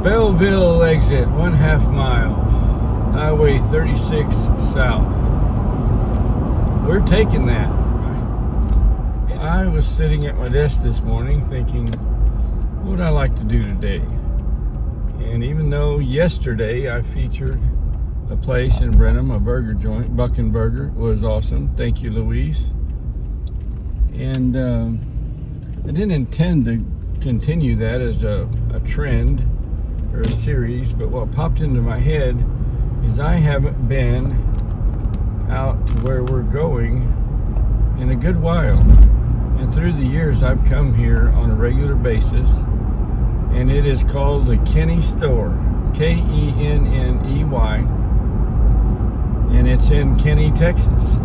Belleville exit, 1/2 mile, Highway 36 south. We're taking that. I was sitting at my desk this morning thinking, what would I like to do today? And even though yesterday I featured a place in Brenham, a burger joint, Buckin' Burger, was awesome. Thank you, Louise. And I didn't intend to continue that as a trend or a series, but what popped into my head is I haven't been out to where we're going in a good while. And through the years I've come here on a regular basis, and it is called the Kenney Store, Kenney, and it's in Kenney, Texas.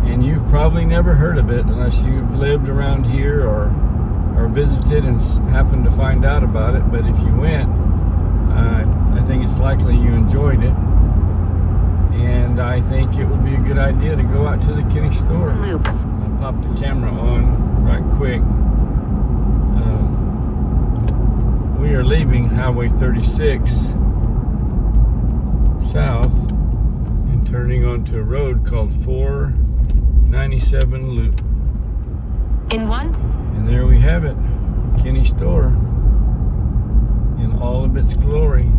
And you've probably never heard of it unless you've lived around here or visited and happened to find out about it. But if you went, I think it's likely you enjoyed it. And I think it would be a good idea to go out to the Kenney Store. Loop. I'll pop the camera on right quick. We are leaving Highway 36 south and turning onto a road called 497 Loop. In one. And there we have it, Kenney Store in all of its glory.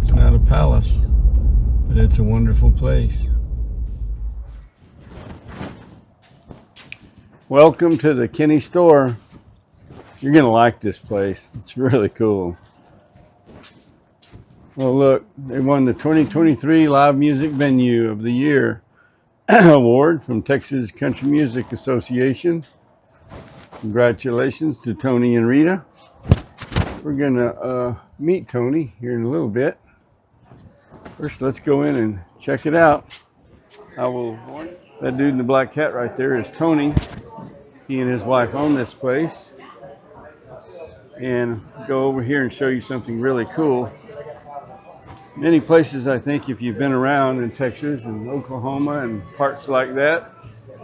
It's not a palace, but it's a wonderful place. Welcome to the Kenney Store. You're gonna like this place. It's really cool. Well, look, they won the 2023 Live Music Venue of the Year award from Texas Country Music Association. Congratulations to Tony and Rita. We're gonna meet Tony here in a little bit. First, let's go in and check it out. That dude in the black hat right there is Tony. He and his wife own this place. And go over here and show you something really cool. Many places, I think, if you've been around in Texas and Oklahoma and parts like that,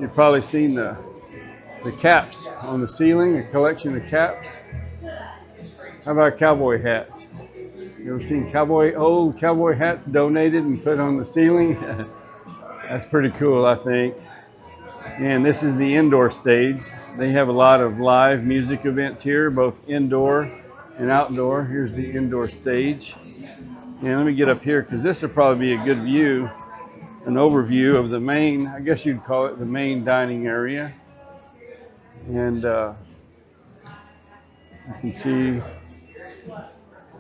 you've probably seen the caps on the ceiling, a collection of caps. How about cowboy hats? You ever seen old cowboy hats donated and put on the ceiling? That's pretty cool, I think. And this is the indoor stage. They have a lot of live music events here, both indoor and outdoor. Here's the indoor stage. And let me get up here because this will probably be a good view, an overview of the main, I guess you'd call it the main dining area. And you can see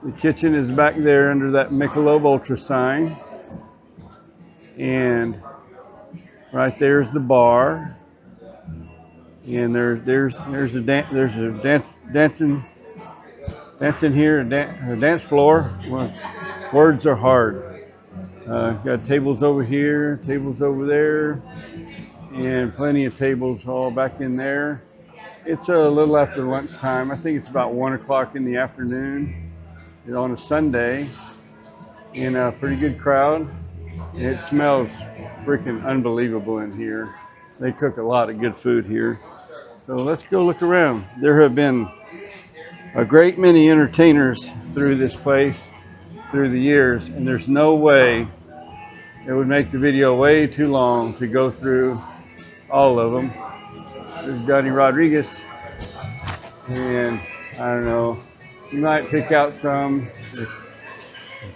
the kitchen is back there under that Michelob Ultra sign. And right there's the bar. And there's a dancing here, a dance floor. Well, words are hard. Got tables over here, tables over there, and plenty of tables all back in there. It's a little after lunchtime. I think it's about 1 o'clock in the afternoon on a Sunday, and a pretty good crowd. And it smells freaking unbelievable in here. They cook a lot of good food here. So let's go look around. There have been a great many entertainers through this place through the years, and there's no way it would make the video way too long to go through all of them. There's Johnny Rodriguez, and I don't know, you might pick out some if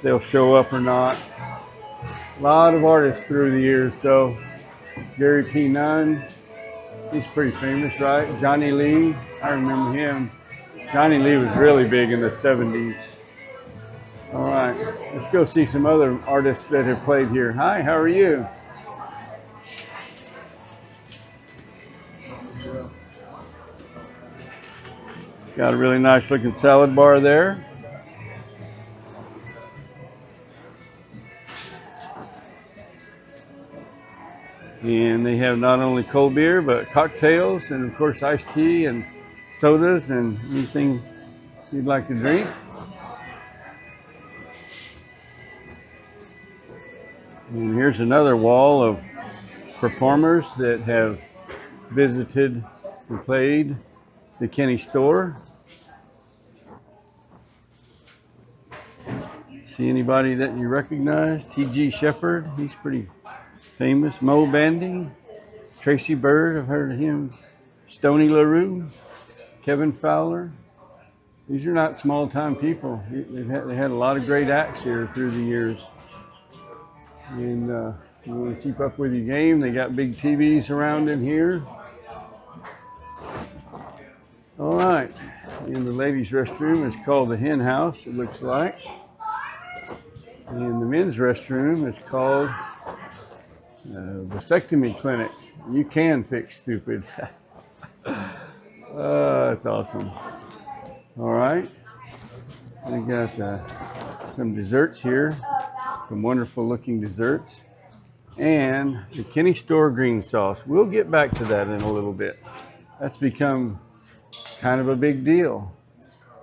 they'll show up or not. A lot of artists through the years though. Gary P. Nunn, he's pretty famous, right? Johnny Lee, I remember him. Johnny Lee was really big in the 70s. All right, let's go see some other artists that have played here. Hi, how are you? Got a really nice looking salad bar there. And they have not only cold beer, but cocktails and of course iced tea and sodas and anything you'd like to drink. And here's another wall of performers that have visited and played the Kenney Store. See anybody that you recognize? T.G. Shepherd, he's pretty famous. Mo Bandy, Tracy Bird, I've heard of him. Stoney LaRue, Kevin Fowler. These are not small-time people. They had a lot of great acts here through the years. And you want to keep up with your game, they got big TVs around in here. All right, and the ladies' restroom is called the Hen House, it looks like. And the men's restroom is called Vasectomy Clinic. You can fix stupid. That's awesome. All right, we got some desserts here, some wonderful looking desserts, and the Kenney Store green sauce. We'll get back to that in a little bit. That's become kind of a big deal.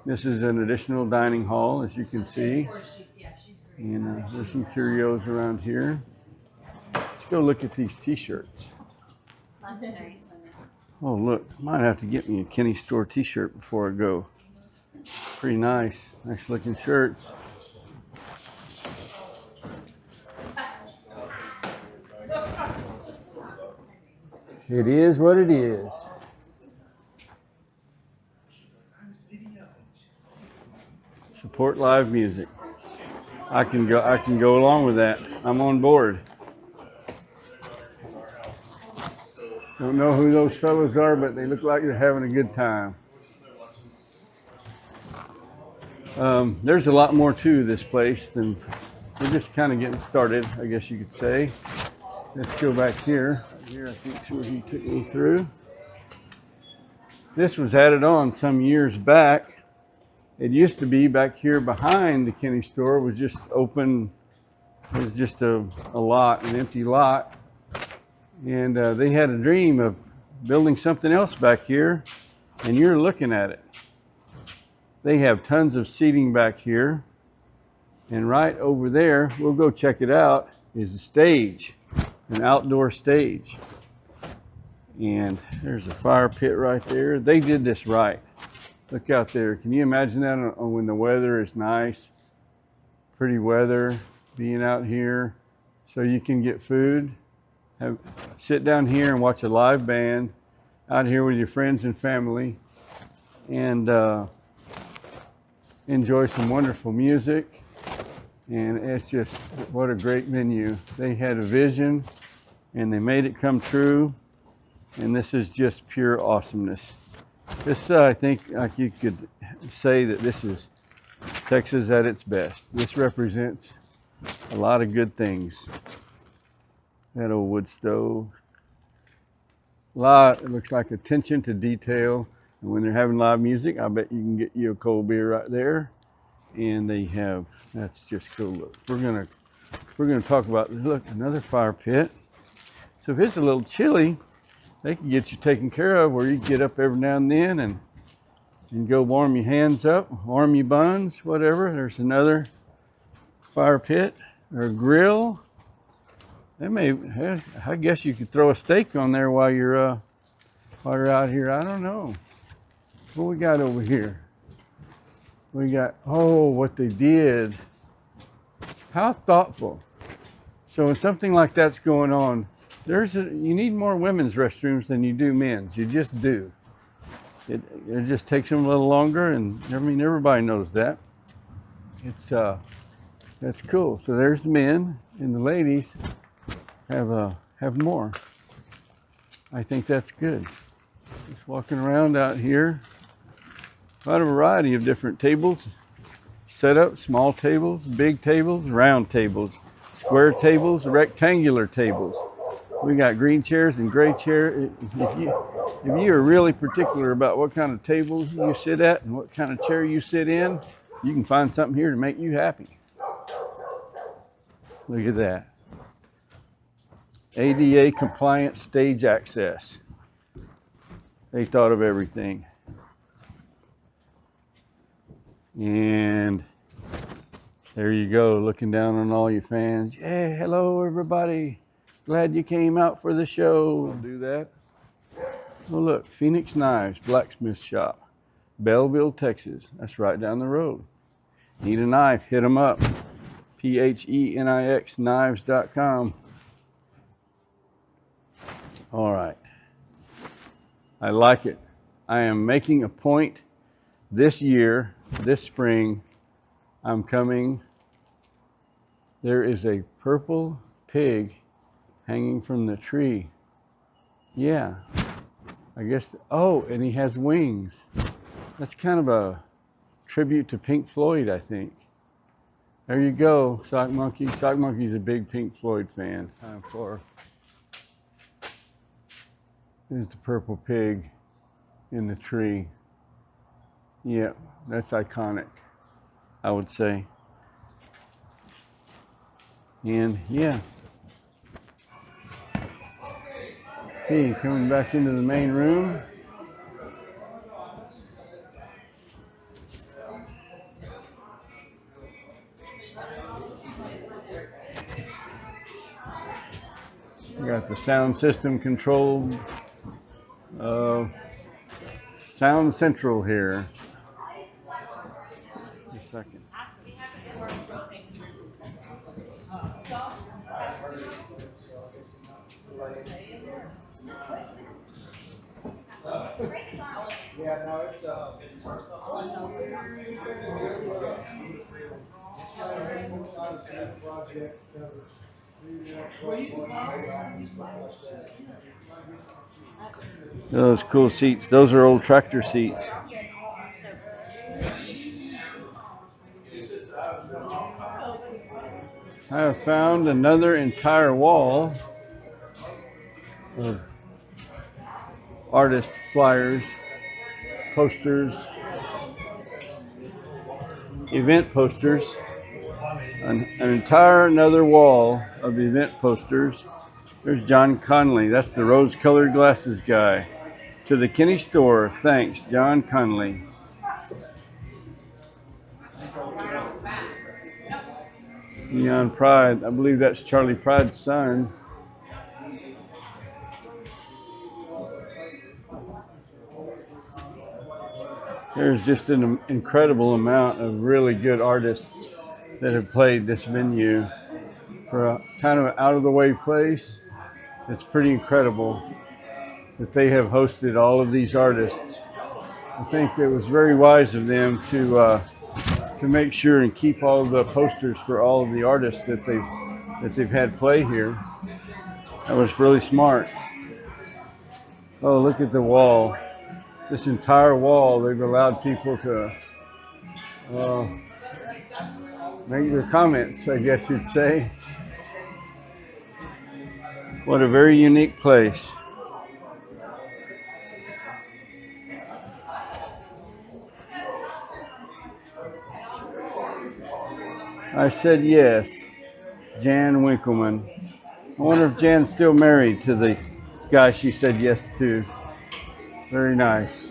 This is an additional dining hall, as you can see. And there's some curios around here. Let's go look at these t-shirts. Oh, look, might have to get me a Kenney Store t-shirt before I go. Pretty nice, nice looking shirts. It is what it is. Support live music. I can go along with that. I'm on board. Don't know who those fellows are, but they look like they're having a good time. There's a lot more to this place than we're just kind of getting started, I guess you could say. Let's go back here. Here, I think is where he took me through. This was added on some years back. It used to be back here behind the Kenney Store was just open. It was just a lot, an empty lot. And they had a dream of building something else back here, and you're looking at it. They have tons of seating back here. And right over there, we'll go check it out, is a stage, an outdoor stage. And there's a fire pit right there. They did this right. Look out there. Can you imagine that when the weather is nice, pretty weather, being out here so you can get food, sit down here and watch a live band out here with your friends and family, and enjoy some wonderful music. And it's just, what a great venue. They had a vision and they made it come true. And this is just pure awesomeness. This, I think, like you could say that this is Texas at its best. This represents a lot of good things. That old wood stove. It looks like attention to detail. And when they're having live music, I bet you can get you a cold beer right there. And they have, that's just cool. Look, we're gonna talk about, look, another fire pit. So if it's a little chilly, they can get you taken care of, where you get up every now and then and go warm your hands up, warm your buns, whatever. There's another fire pit or a grill. I guess you could throw a steak on there while you're out here. I don't know. What we got over here? We got, oh, what they did. How thoughtful. So when something like that's going on, you need more women's restrooms than you do men's. You just do. It just takes them a little longer, and I mean, everybody knows that. That's cool. So there's the men, and the ladies have more. I think that's good. Just walking around out here, quite a variety of different tables set up, small tables, big tables, round tables, square tables, rectangular tables. We got green chairs and gray chairs. If you are really particular about what kind of table you sit at and what kind of chair you sit in, you can find something here to make you happy. Look at that. ADA compliant stage access. They thought of everything. And there you go, looking down on all your fans. Yeah, hello everybody. Glad you came out for the show. We'll do that. Oh look, Phoenix Knives Blacksmith Shop, Belleville, Texas. That's right down the road. Need a knife? Hit them up. PHENIX knives.com. All right. I like it. I am making a point this year, this spring. I'm coming. There is a purple pig hanging from the tree. Yeah, I guess. Oh, and he has wings. That's kind of a tribute to Pink Floyd, I think. There you go, Sock Monkey. Sock Monkey's a big Pink Floyd fan. Time for. There's the purple pig in the tree. Yeah, that's iconic, I would say. And yeah. Okay, coming back into the main room. We got the sound system controlled. Sound Central here. Just a second. Yeah, no, it's those cool seats. Those are old tractor seats. I have found another entire wall of artist flyers, posters, event posters, an entire another wall of event posters. There's John Conley. That's the rose-colored glasses guy. To the Kenney Store. Thanks, John Conley. Neon Pride. I believe that's Charlie Pride's son. There's just an incredible amount of really good artists that have played this venue. For a kind of out of the way place, it's pretty incredible that they have hosted all of these artists. I think it was very wise of them to make sure and keep all of the posters for all of the artists that they've had play here. That was really smart. Oh, look at the wall. This entire wall, they've allowed people to make their comments, I guess you'd say. What a very unique place. I said yes, Jan Winkleman. I wonder if Jan's still married to the guy she said yes to. Very nice.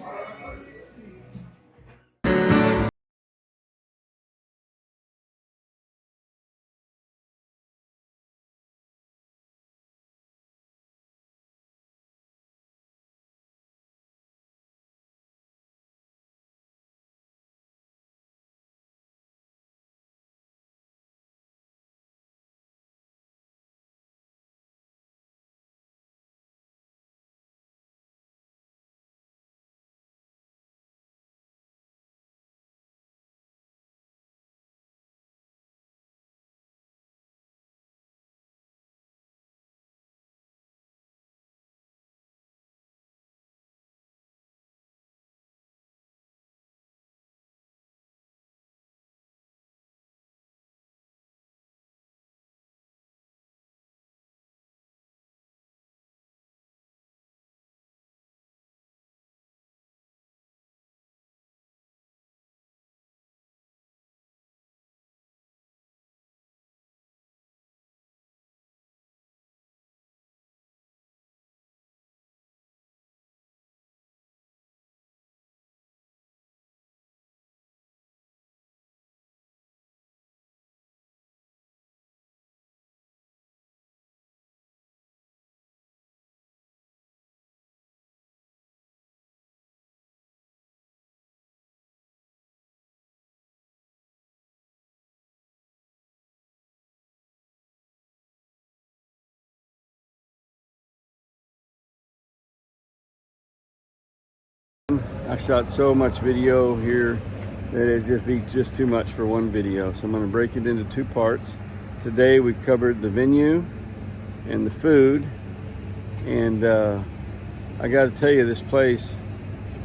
I shot so much video here that it'd just be too much for one video. So I'm going to break it into two parts. Today we covered the venue and the food. And I got to tell you, this place,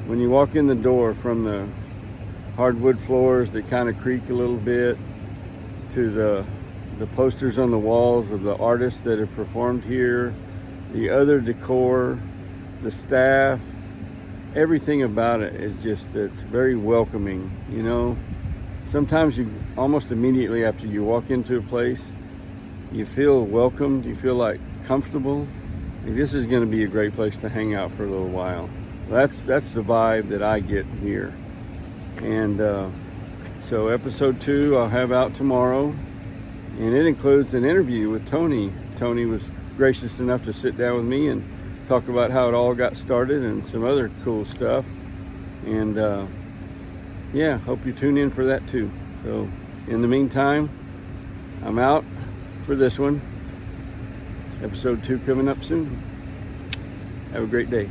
when you walk in the door, from the hardwood floors that kind of creak a little bit to the posters on the walls of the artists that have performed here, the other decor, the staff, everything about it is just, it's very welcoming. You know, sometimes you almost immediately after you walk into a place, you feel welcomed, you feel like comfortable. And this is going to be a great place to hang out for a little while. That's the vibe that I get here. And so episode 2 I'll have out tomorrow, and it includes an interview with Tony. Tony was gracious enough to sit down with me and talk about how it all got started and some other cool stuff. And yeah, hope you tune in for that too. So in the meantime, I'm out for this one. Episode 2 coming up soon. Have a great day.